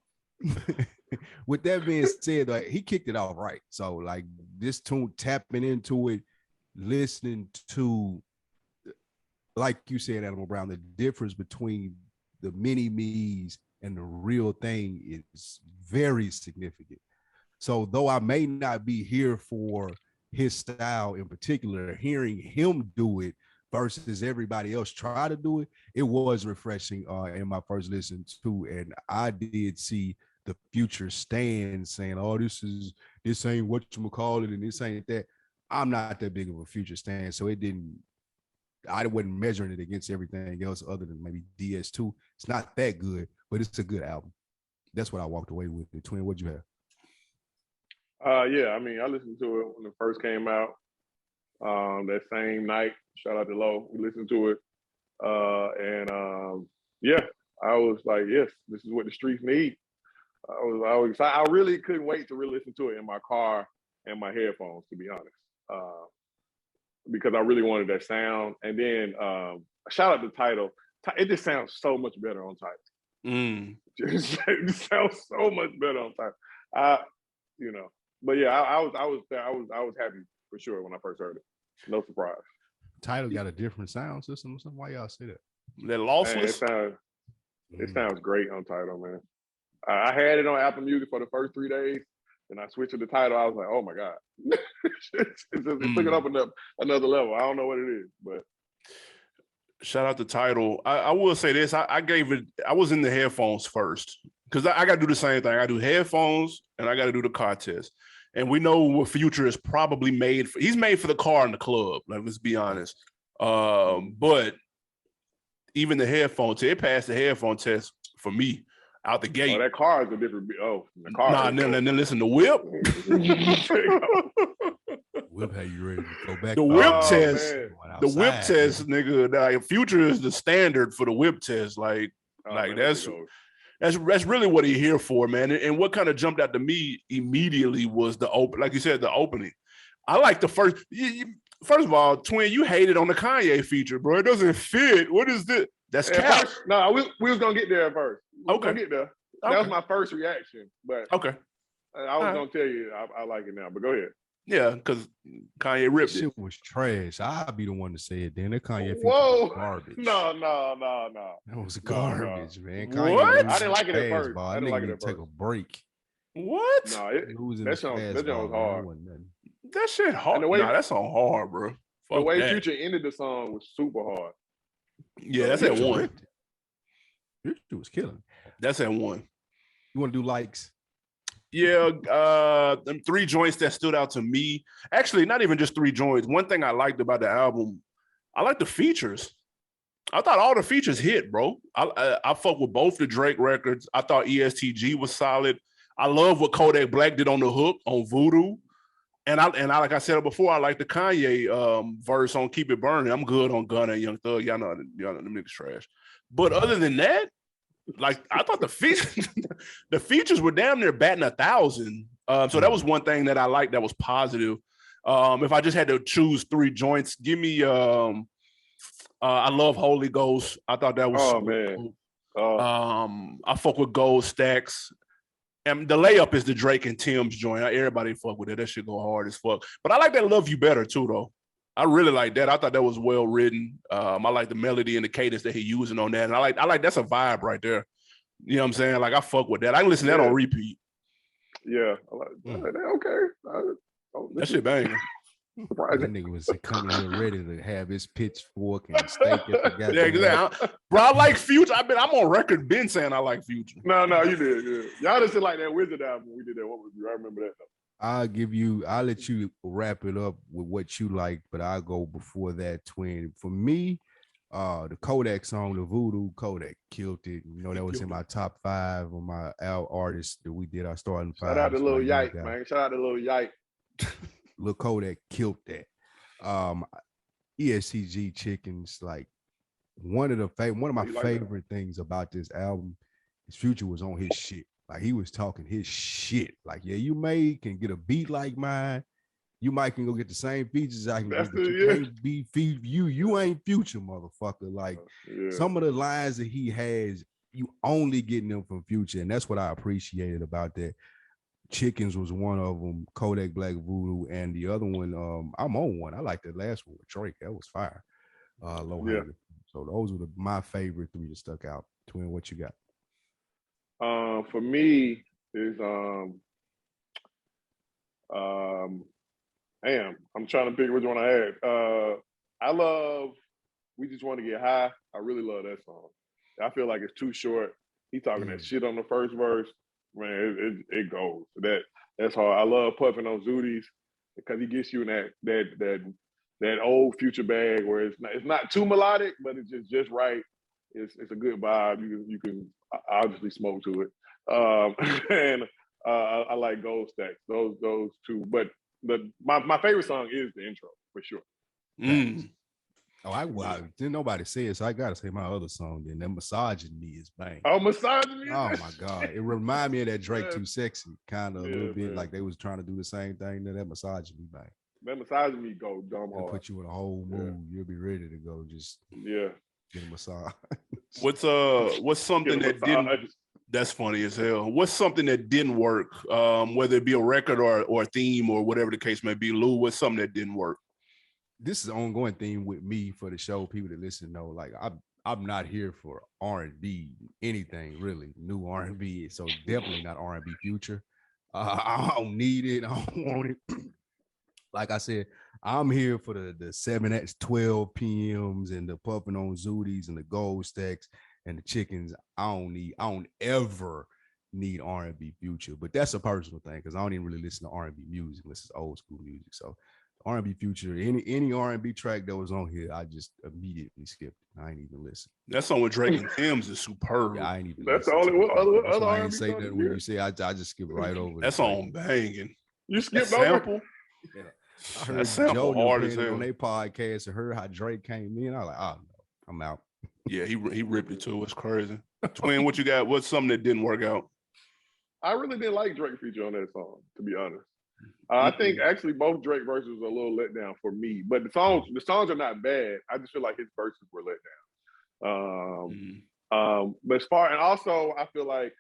With that being said, like he kicked it off right. So like this tune, tapping into it, listening to, like you said, Animal Brown, the difference between the mini me's and the real thing is very significant. So though I may not be here for his style in particular, hearing him do it versus everybody else try to do it, it was refreshing in my first listen too. And I did see the Future stand saying, "Oh, this ain't what you call it, and this ain't that." I'm not that big of a Future stand, so I wasn't measuring it against everything else other than maybe DS2. It's not that good, but it's a good album. That's what I walked away with. The Twin, what'd you have? Yeah, I mean, I listened to it when it first came out. That same night, shout out to Low, we listened to it. Yeah, I was like, yes, this is what the streets need. I was excited. I really couldn't wait to really listen to it in my car and my headphones, to be honest. Because I really wanted that sound. And then shout out to Title. It just sounds so much better on Title. It sounds so much better on Title. But yeah, I was happy for sure when I first heard it. No surprise. Title got a different sound system or something. Why y'all say that? That lossless. Man, it sounds great on Title, man. I had it on Apple Music for the first 3 days, and I switched to the Title. I was like, oh my God. it took it up another level. I don't know what it is, but shout out to Title. I will say this. I was in the headphones first because I got to do the same thing. I do headphones and I got to do the car test. And we know what Future is probably made for. He's made for the car and the club. Like, let's be honest. But even the headphone test, it passed the headphone test for me out the gate. Oh, that car is a different. The car. Nah, then listen to Whip. Whip, how you ready to go back? The Whip test. The Whip test, nigga. Like, Future is the standard for the Whip test. Like that's really what he here for, man. And what kind of jumped out to me immediately was the open, like you said, the opening. I like the first. First of all, Twin, you hated on the Kanye feature, bro. It doesn't fit. What is this? That's cap. No, we was gonna get there at first. We was Okay. gonna get there. That was my first reaction, but okay. I was gonna tell you I like it now. But go ahead. Yeah, because Kanye ripped shit it. Was trash. I'll be the one to say it. Then that Kanye feature Whoa, was garbage. No. That was garbage, man. Kanye what? I didn't like it at first. I didn't like it at first. Take a break. What? No, that song was hard. That shit hard. That song hard, bro. The way Future ended the song was super hard. Yeah, that's at one. Future was killing. That's at one. You want to do likes? Yeah, them 3 joints that stood out to me. Actually, not even just 3 joints. One thing I liked about the album, I like the features. I thought all the features hit, bro. I fuck with both the Drake records. I thought ESTG was solid. I love what Kodak Black did on the hook on Voodoo. And I like I said before, I like the Kanye verse on Keep It Burning. I'm good on Gunna and Young Thug. Y'all know them niggas trash. But other than that, like, I thought the features were damn near batting 1,000. So that was one thing that I liked that was positive. If I just had to choose 3 joints, give me I love Holy Ghost. I thought that was man. Cool. I fuck with Gold Stacks. And the layup is the Drake and Tim's joint. Everybody fuck with it. That shit go hard as fuck. But I like that Love You Better too, though. I really like that. I thought that was well written. I like the melody and the cadence that he using on that. And I like that's a vibe right there. You know what I'm saying? Like, I fuck with that. I can listen to that on repeat. Yeah. I like that. Okay. That shit banging. That nigga was coming in ready to have his pitchfork and steak. Yeah, exactly. Bro, I like Future. I'm on record been saying I like Future. No, you did. Yeah. Y'all just like that Wizard album we did that. What was you? I remember that. I'll let you wrap it up with what you like, but I'll go before that, Twin. For me, the Kodak song, the Voodoo, Kodak killed it. You know, that was in my top 5 of my artists that we did our starting 5. Shout out to Lil Yike, man. Shout out to Lil Yike. Lil Kodak killed that. ESCG Chickens, like one of my favorite things about this album is Future was on his shit. Like, he was talking his shit. Like, yeah, you can get a beat like mine. You might can go get the same features I can That's get, but you can't be you ain't Future, motherfucker. Like some of the lines that he has, you only getting them from Future, and that's what I appreciated about that. Chickens was one of them, Kodak Black Voodoo, and the other one, I'm on one. I like that last one with Drake. That was fire. Low Hanger. So those were my favorite three that stuck out. Twin, what you got? For me is I'm trying to pick which one I had. I love We Just Want to Get High. I really love that song. I feel like it's too short. He talking that shit on the first verse. Man, it goes. That's hard. I love Puffing on Zooties because he gets you in that old Future bag where it's not too melodic, but it's just right. It's a good vibe. You can obviously smoke to it. And I like Gold Stacks. Those two. But my favorite song is the intro for sure. Didn't nobody say it, so I gotta say my other song. Then that Misogyny is bang. Oh, Misogyny. Oh my God, it reminded me of that Drake Too Sexy kind of a little bit, like they was trying to do the same thing. That Misogyny bang. That Misogyny go dumb hard. Put you in a whole mood. You'll be ready to go. Just get a massage. What's something that didn't? That's funny as hell. What's something that didn't work? Whether it be a record or a theme or whatever the case may be. Lou, what's something that didn't work? This is an ongoing theme with me for the show. People that listen know, like I'm not here for R&B, anything really new R&B. So definitely not R&B Future. I don't need it. I don't want it. Like I said, I'm here for the 7 at 12 p.m.s and the Puffing on Zooties and the Gold Stacks and the Chickens. I don't ever need R&B Future, but that's a personal thing because I don't even really listen to R&B music unless it's old school music. So R&B Future, any R&B track that was on here, I just immediately skipped. I ain't even listen. That song with Drake and Tim's is superb. Yeah, I ain't even. That's the only one. Other I ain't say that when you say I just skip right over. That song banging. You skipped over. Yeah. I heard Joe hard as hell on their podcast and heard how Drake came in. I was like, oh no, I'm out. Yeah, he ripped it too. It's crazy. Twin, what you got? What's something that didn't work out? I really didn't like Drake feature on that song, to be honest. I think actually both Drake verses were a little let down for me, but the songs are not bad. I just feel like his verses were let down. But and also I feel like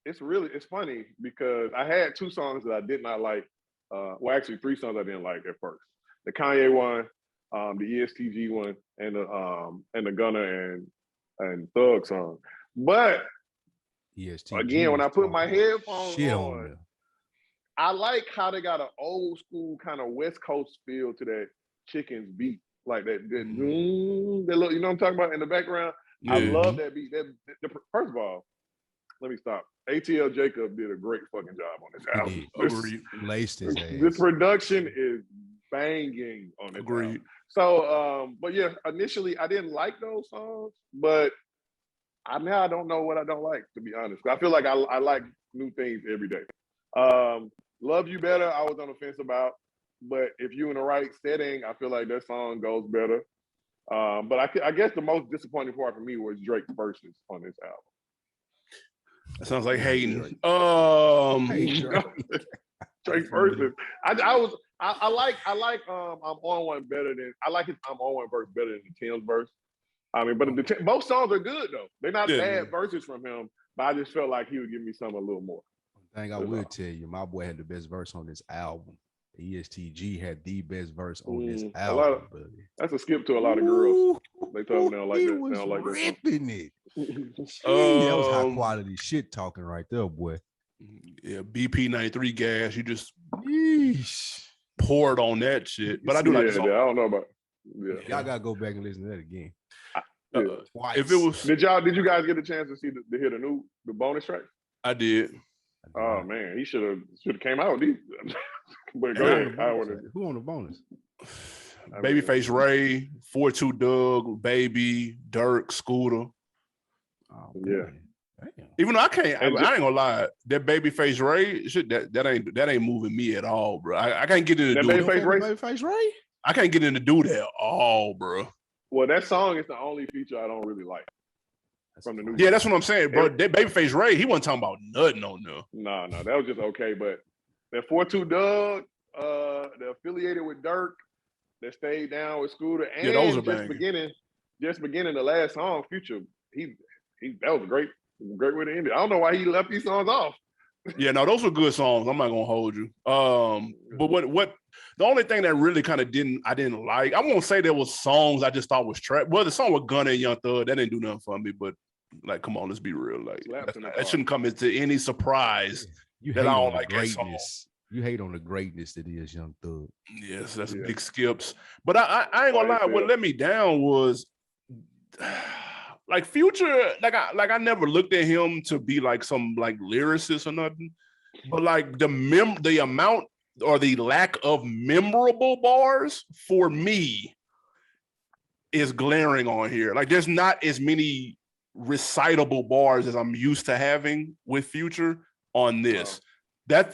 it's funny because I had two songs that I did not like. Well, actually 3 songs I didn't like at first. The Kanye one, the ESTG one, and the Gunna and Thug song. But ESTG again, when I put my headphones on, I like how they got an old school kind of West Coast feel to that Chickens beat, like that look, you know what I'm talking about in the background. Yeah. I love that beat. First of all, let me stop. ATL Jacob did a great fucking job on this album. Laced his ass. The production is banging on this album. So, but yeah, initially I didn't like those songs, but I don't know what I don't like, to be honest. I feel like I like new things every day. Love You Better, I was on the fence about, but if you in the right setting, I feel like that song goes better. But I guess the most disappointing part for me was Drake's verses on this album. That sounds like hating. Drake's verses. I like I'm on one better than I like his I'm on one verse better than the Tim's verse. I mean, but both songs are good though. They're not bad verses from him, but I just felt like he would give me something a little more. Thing I will tell you, my boy had the best verse on this album. ESTG had the best verse on this album. That's a skip to a lot of girls. They told me they don't like that. They don't like that. Ripping it. That was high quality shit talking right there, boy. Yeah, BP 93 gas. You just poured on that shit. But I do like the song. I don't know about. Y'all gotta go back and listen to that again. If it was, did you guys get a chance to see to hear the bonus track? I did. Oh man, he should have came out with these. But go ahead. Who on the bonus? Babyface Ray, 4-2 Doug, Baby, Dirk, Scooter. Oh, yeah. Damn. Even though I ain't gonna lie, that Babyface Ray shit that ain't moving me at all, bro. I can't get into Babyface Ray. I can't get into do that at all, bro. Well, that song is the only feature I don't really like. From the new that's what I'm saying, bro. That Babyface Ray, he wasn't talking about nothing on there. No, that was just okay. But that 4-2 Doug, that affiliated with Dirk, that stayed down with Scooter, and those are just beginning the last song, Future. He that was a great way to end it. I don't know why he left these songs off. Yeah, no, those were good songs. I'm not gonna hold you. But what the only thing that really kind of I didn't like, I won't say there was songs I just thought was trash. Well, the song with Gunna and Young Thug, that didn't do nothing for me, but like, come on, let's be real. Like that shouldn't come into any surprise that I don't like that song. You hate on the greatness that is Young Thug. Yes, that's big skips. But I ain't gonna lie, what let me down was like Future, I never looked at him to be like some like lyricist or nothing, but like the amount or the lack of memorable bars for me is glaring on here. Like there's not as many recitable bars as I'm used to having with Future on this. Wow.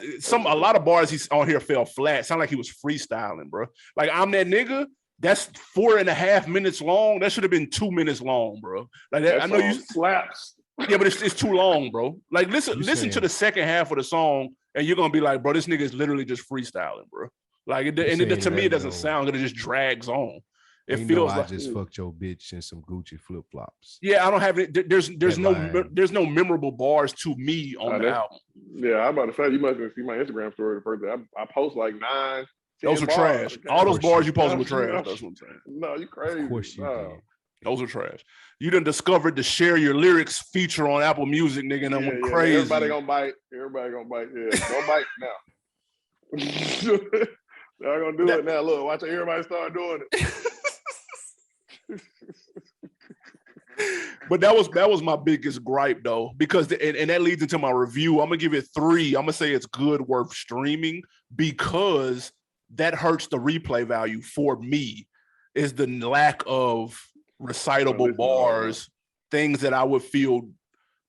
A lot of bars he's on here fell flat. Sound like he was freestyling, bro. Like I'm that nigga. That's 4.5 minutes long. That should have been 2 minutes long, bro. Like that I know you slaps. Yeah, but it's too long, bro. Like listen to the second half of the song, and you're gonna be like, bro, this nigga is literally just freestyling, bro. Like to me, it doesn't sound good. It just drags on. It feels like I just fucked your bitch in some Gucci flip flops. Yeah, I don't have it. There's no memorable bars to me on the album. Yeah, I'm about to say you must have seen my Instagram story the first day. I post like 9. Those are trash. All those bars you posted were trash. That's what I'm saying. No, you crazy. Of course you did. Those are trash. You done discovered the Share Your Lyrics feature on Apple Music, nigga, and I went crazy. Everybody gonna bite. Yeah, don't bite now. They're gonna do it now. Look, watch everybody start doing it. But that was my biggest gripe though, because and that leads into my review. I'm gonna give it 3. I'm gonna say it's good, worth streaming, because that hurts the replay value for me. Is the lack of recitable bars, things that I would feel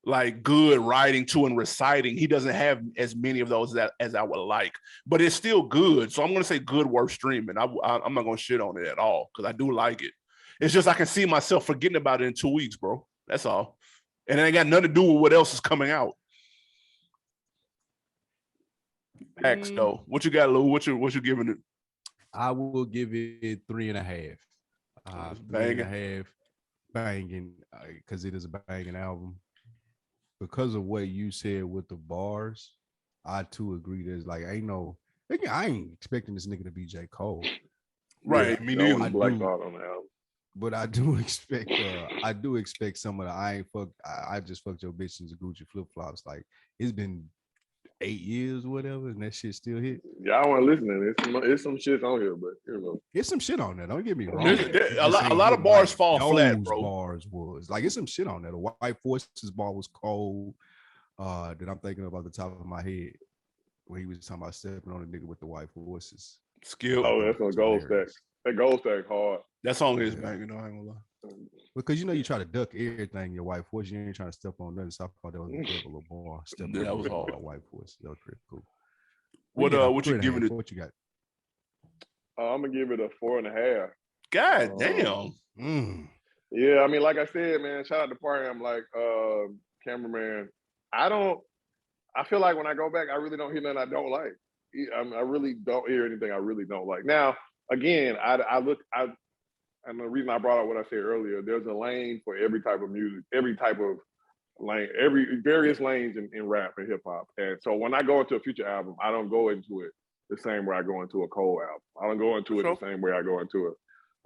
like good writing to and reciting. He doesn't have as many of those as I would like, but it's still good. So I'm going to say good, worth streaming. I'm not going to shit on it at all because I do like it. It's just I can see myself forgetting about it in 2 weeks, bro. That's all. And it ain't got nothing to do with what else is coming out. X though. What you got, Lou? What you giving it? I will give it 3.5. 3.5 banging, because it is a banging album. Because of what you said with the bars, I too agree. There's like I ain't expecting this nigga to be J. Cole. Right. Me neither. Black Thought on the album. But I do expect some of the I just fucked your bitch into Gucci flip flops. Like it's been 8 years, whatever, and that shit still hit. Yeah, I want to listen to it. It's some shit on here, but you know, it's some shit on there. Don't get me wrong. A lot of bars fall flat, bro. Bars was like it's some shit on there. The White Forces bar was cold. That I'm thinking about the top of my head when he was talking about stepping on a nigga with the White Forces. Skill. Oh, that's on Gold Stack. That Gold Stack hard. That song is banging. I ain't gonna lie. Because you try to duck everything your White Force. You ain't trying to step on nothing. So I thought that was a little bar. That was hard. White Force. That was pretty cool. What you giving it? What you got? I'm gonna give it a 4.5. God damn. Yeah, I mean, like I said, man, shout out to Party. I'm like, cameraman. I feel like when I go back, I really don't hear nothing I don't like. I really don't hear anything I really don't like. Now, again, and the reason I brought up what I said earlier, there's a lane for every type of music, every type of lane, various lanes in rap and hip hop. And so when I go into a Future album, I don't go into it the same way I go into a Cole album. I don't go into it the same way I go into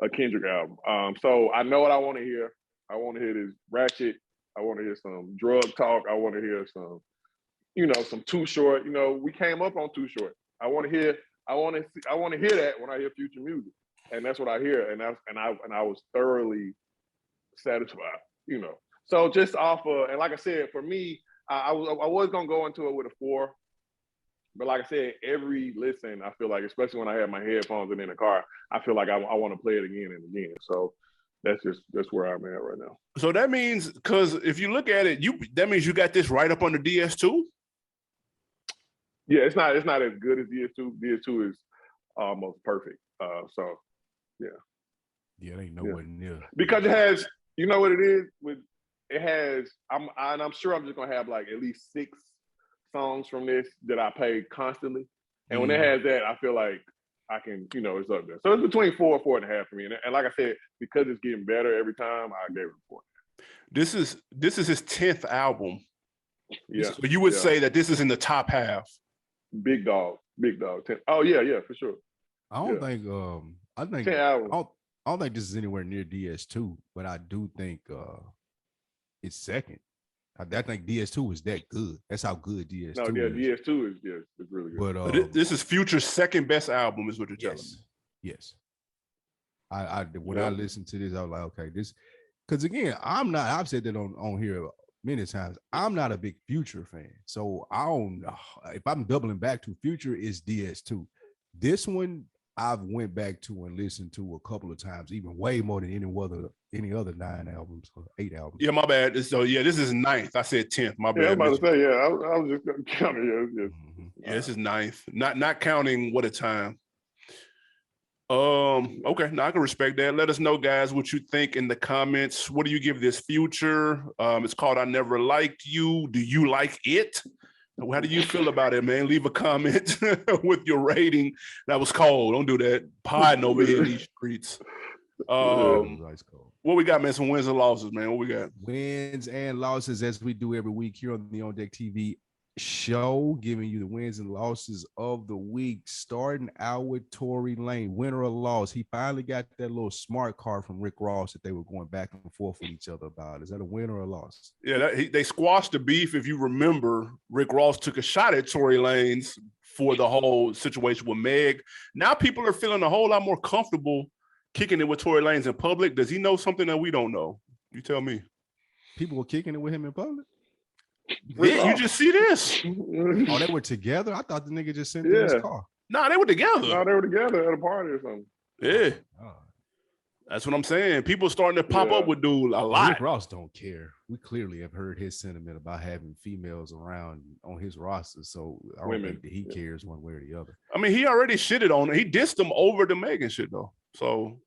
a Kendrick album. So I know what I want to hear. I want to hear this ratchet. I want to hear some drug talk. I want to hear some, some Too Short. We came up on Too Short. I want to hear that when I hear Future music. And that's what I hear, and I was thoroughly satisfied, So just off of, and like I said, for me, I was gonna go into it with a 4, but like I said, every listen, I feel like, especially when I have my headphones and in the car, I feel like I want to play it again and again. So that's where I'm at right now. So that means, because if you look at it, that means you got this right up on the DS2. Yeah, it's not as good as DS2. DS2 is almost perfect. So. Yeah, it ain't nowhere near. Because it has, you know what it is? I'm sure I'm just gonna have like at least 6 songs from this that I play constantly. And when it has that, I feel like I can, it's up there. So it's between 4 and 4.5 for me. And like I said, because it's getting better every time, I gave it a 4. This is his 10th album. Yeah. So you would say that this is in the top half. Big dog. 10. Oh yeah, for sure. I don't think I think 10 albums. I don't think this is anywhere near DS2, but I do think it's second. I think DS2 is that good. That's how good DS2 is. No, yeah, DS2 is really good. But this is Future's second best album, is what you're telling me. Yes. When I listened to this, I was like, okay, this, because again, I've said that on here many times. I'm not a big Future fan, so I don't know if I'm doubling back to Future is DS2. This one I've went back to and listened to a couple of times, even way more than any other 9 albums or 8 albums. Yeah, my bad. So yeah, this is 9th. I said 10th. My bad. Yeah, I'm about to say, I was just gonna count it. Yeah, this is 9th. Not counting What a Time. Okay, now I can respect that. Let us know, guys, what you think in the comments. What do you give this Future? It's called I Never Liked You. Do you like it? How do you feel about it, man? Leave a comment with your rating. That was cold. Don't do that. Podding over here in these streets. What we got, man? Some wins and losses, man. What we got? Wins and losses, as we do every week here on the On Deck TV show, giving you the wins and losses of the week, starting out with Tory Lanez, winner or loss. He finally got that little smart card from Rick Ross that they were going back and forth with each other about. Is that a win or a loss? Yeah, they squashed the beef. If you remember, Rick Ross took a shot at Tory Lanez for the whole situation with Meg. Now people are feeling a whole lot more comfortable kicking it with Tory Lanez in public. Does he know something that we don't know? You tell me. People were kicking it with him in public? Yeah, you just see this. Oh, they were together? I thought the nigga just sent in his car. Nah, they were together. No, they were together at a party or something. Yeah. That's what I'm saying. People starting to pop up with dude a lot. Rick Ross don't care. We clearly have heard his sentiment about having females around on his roster, so I don't think that he cares one way or the other. I mean, he already shitted on it. He dissed him over the Megan shit though. So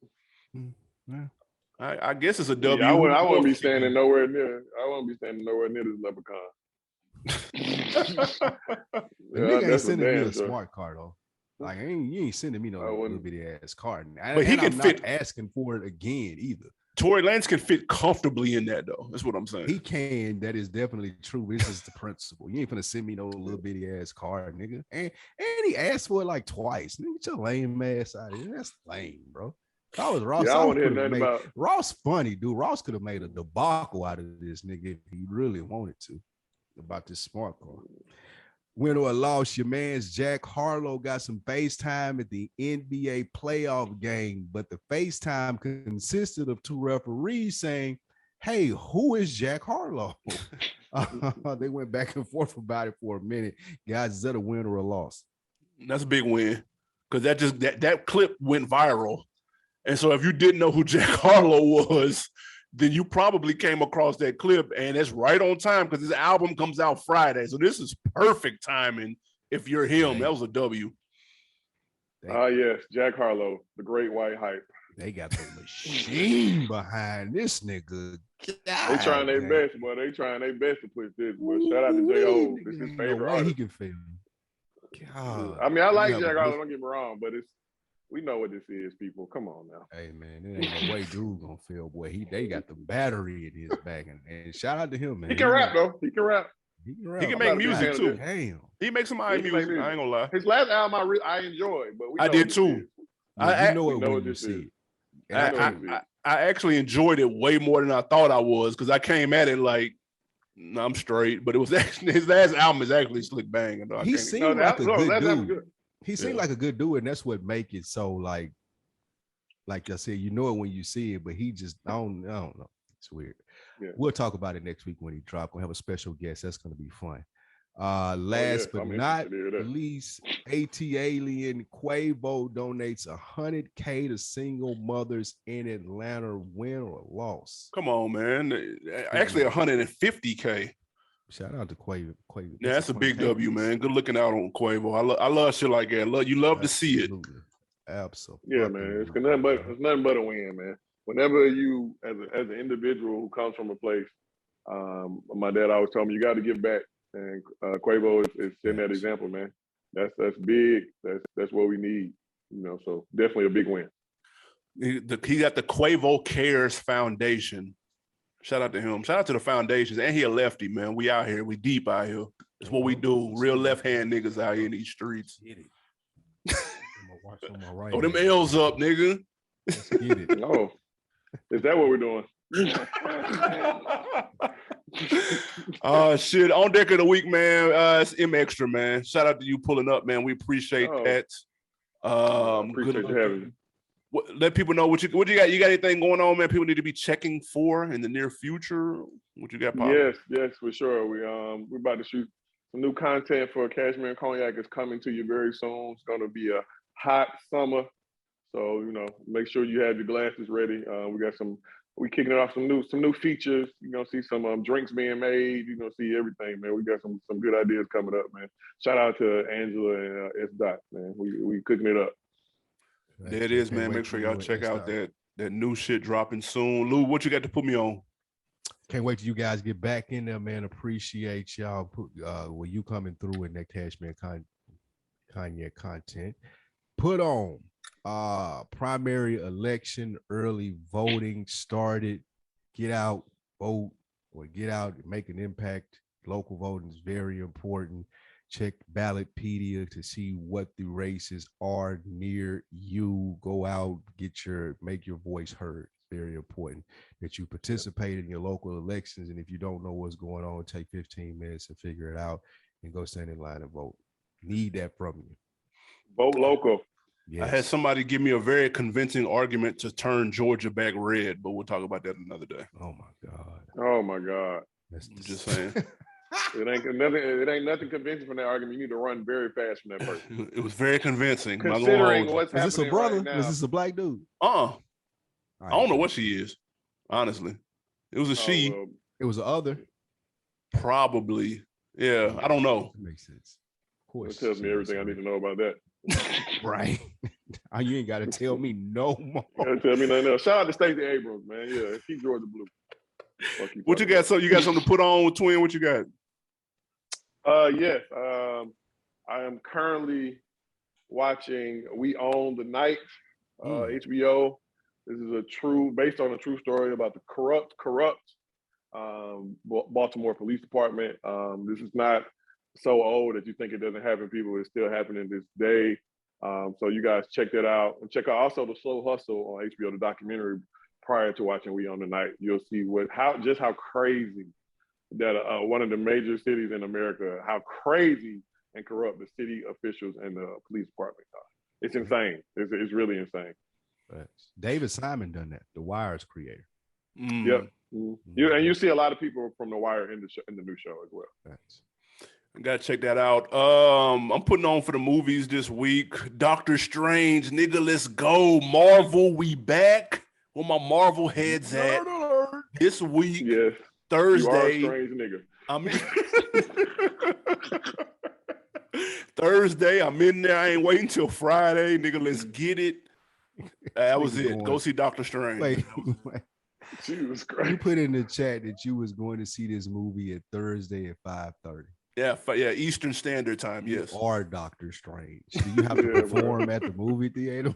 I guess it's a W. Yeah, I wouldn't be standing nowhere near. I wouldn't be standing nowhere near this leprechaun. The nigga ain't sending me a smart card though. Like you ain't sending me no little bitty ass card. But he can fit. Not asking for it again either. Tory Lanez can fit comfortably in that though. That's what I'm saying. He can. That is definitely true. This is the principle. You ain't gonna send me no little bitty ass card, nigga. And he asked for it like twice. Nigga, get your lame ass out of here. That's lame, bro. If I was Ross, Ross funny, dude. Ross could have made a debacle out of this nigga if he really wanted to about this smart card. Win or loss, your man's Jack Harlow got some FaceTime at the NBA playoff game, but the FaceTime consisted of 2 referees saying, hey, who is Jack Harlow? They went back and forth about it for a minute. Guys, is that a win or a loss? That's a big win because that clip went viral. And so if you didn't know who Jack Harlow was, then you probably came across that clip, and it's right on time because his album comes out Friday. So this is perfect timing if you're him. That was a W. Yes, Jack Harlow, the great white hype. They got the machine behind this nigga. They trying their best, boy. They trying their best to push this. Boy. Shout out to J.O. This is his favorite artist. He can feel God. I mean, I like Jack Harlow, don't get me wrong, but we know what this is, people. Come on now. Hey man, it ain't no way dude gonna feel, boy. They got the battery in his back, and shout out to him, man. He can rap though. He can rap. He can make music too. Damn. He makes some music. I ain't gonna lie. His last album I enjoyed, but I did too. I know it when you see it. I actually enjoyed it way more than I thought I was because I came at it like, no, I'm straight. But it was actually his last album is actually Slick Bang. He seemed like a good dude. He seemed like a good dude, and that's what make it so like I said, you know it when you see it, but he just I don't know. It's weird. Yeah. We'll talk about it next week when he drops. We'll have a special guest. That's gonna be fun. Last but not least, AT Alien Quavo donates $100K to single mothers in Atlanta. Win or loss? Come on, man. Actually, $150K. Shout out to Quavo. Yeah, that's a big W, man. Good looking out on Quavo. I love shit like that. You love to see it. Absolutely. Yeah, man. It's nothing but a win, man. Whenever you, as an individual who comes from a place, my dad always told me you got to give back, and Quavo is setting that example, man. That's big. That's what we need. So definitely a big win. He got the Quavo Cares Foundation. Shout out to him. Shout out to the foundations. And he a lefty, man. We out here. We deep out here. That's what we do. Real left-hand niggas out here in these streets. Get it. On my right Oh, them L's up, nigga. Let's get it. Oh, is that what we're doing? Shit. On deck of the week, man. It's M Extra, man. Shout out to you pulling up, man. We appreciate that. Appreciate you having me. Let people know what you got. You got anything going on, man? People need to be checking for in the near future. What you got, Pop? Yes, for sure. We're about to shoot some new content for Cashmere and Cognac. Is coming to you very soon. It's going to be a hot summer, so make sure you have your glasses ready. We kicking it off some new features. You're gonna see some drinks being made. You're gonna see everything, man. We got some good ideas coming up, man. Shout out to Angela and S. Dot, man. We cooking it up. There it is, man. Make sure y'all check out that new shit dropping soon. Lou, what you got to put me on? Can't wait till you guys get back in there, man. Appreciate y'all you coming through in that Cashmere Cognac content. Put on primary election, early voting started. Get out, vote, or get out and make an impact. Local voting is very important. Check Ballotpedia to see what the races are near you. Go out, make your voice heard. It's very important that you participate in your local elections. And if you don't know what's going on, take 15 minutes to figure it out and go stand in line and vote. Need that from you. Vote local. Yes. I had somebody give me a very convincing argument to turn Georgia back red, but we'll talk about that another day. Oh my God. Oh my God. I'm just saying. It ain't nothing convincing from that argument. You need to run very fast from that person. It was very convincing. Considering what's happening. Is this a brother? Right now. Is this a black dude? I don't know what she is. Honestly, it was a she. It was the other. Probably. Yeah, I don't know. That makes sense. Of course. It tells me everything I need to know about that. Right. You ain't got to tell me no more. You gotta tell me nothing else. Shout out to Stacey Abrams, man. Yeah, keep Georgia blue. What you got? So you got something to put on, Twin? What you got? Yes. I am currently watching We Own the Night, HBO. This is based on a true story about the corrupt Baltimore Police Department. This is not so old that you think it doesn't happen. People, it's still happening this day. So you guys check that out. And check out also The Slow Hustle on HBO, the documentary prior to watching We Own the Night. You'll see how crazy that one of the major cities in America, how crazy and corrupt the city officials and the police department are. It's insane. It's really insane. David Simon done that, The Wire's creator. Yep. And you see a lot of people from The Wire in the new show as well. I gotta check that out. I'm putting on for the movies this week. Doctor Strange, nigga, let's go. Marvel, we back. Where my Marvel heads at? This week, yes. Thursday. You are a strange nigga. Thursday, I'm in there. I ain't waiting till Friday, nigga. Let's get it. That was it. Go see Doctor Strange. Wait. Jesus Christ. You put in the chat that you was going to see this movie at Thursday at 5:30. Yeah, Eastern Standard Time. Yes. You are Doctor Strange. Do you have to perform at the movie theater?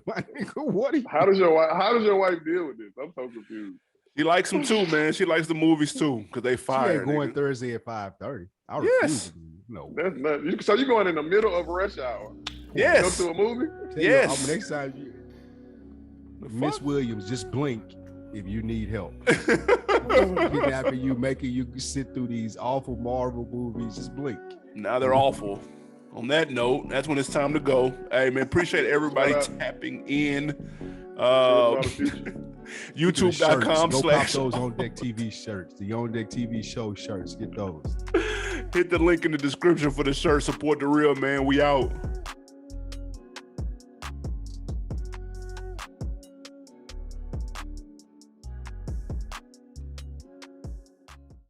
How does your wife deal with this? I'm so confused. She likes them too, man. She likes the movies too because they fire. She ain't going Thursday at 5:30. Yes. No. That's not. So you're going in the middle of rush hour? Yes. Go to a movie? Yes. Next time, Miss Williams, just blink if you need help. After you making you sit through these awful Marvel movies, just blink. Now they're awful. On that note, that's when it's time to go. Hey man, appreciate everybody tapping in. YouTube.com/ Go cop those On Deck TV shirts. The On Deck TV show shirts. Get those. Hit the link in the description for the shirt. Support the real, man. We out.